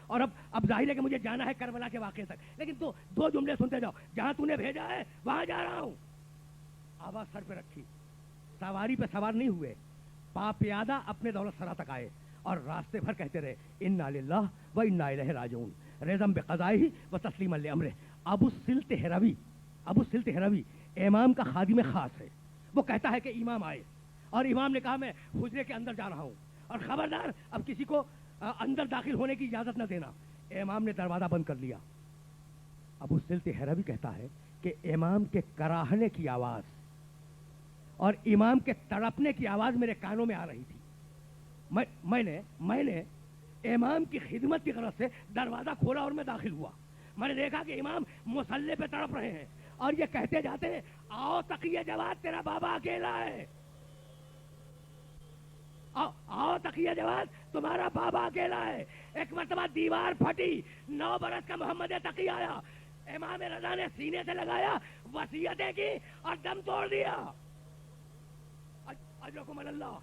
اور اب ظاہر ہے کہ مجھے جانا ہے کربلا کے واقعے تک، لیکن دو جملے سنتے جاؤ، جہاں تو نے بھیجا ہے وہاں جا رہا ہوں. آواز سر پہ رکھی، سواری پہ سوار نہیں ہوئے، پا پیادہ اپنے دولت سرا تک آئے اور راستے بھر کہتے رہے انا للہ و انا الیہ راجعون رضا بقضائہ و تسلیما لامرہ. ابو السلط ہروی امام کا خادم خاص ہے. وہ کہتا ہے کہ امام آئے اور امام نے کہا میں حجرے کے اندر جا رہا ہوں اور خبردار اب کسی کو اندر داخل ہونے کی اجازت نہ دینا. امام نے دروازہ بند کر لیا. ابو السلط ہروی کہتا ہے کہ امام کے کراہنے کی آواز اور امام کے تڑپنے کی آواز میرے کانوں میں آ رہی تھی. میں نے امام کی خدمت کی غرض سے دروازہ کھولا اور میں داخل ہوا. میں نے دیکھا کہ امام مصلی پہ تڑپ رہے ہیں اور یہ کہتے جاتے ہیں آؤ تقی جواد تیرا بابا اکیلا ہے، آؤ تقی جواد تمہارا بابا اکیلا ہے. ایک مرتبہ دیوار پھٹی، 9 برس کا محمد تقی آیا، امام رضا نے سینے سے لگایا، وصیتیں کی اور دم توڑ دیا. اجرکم اللہ.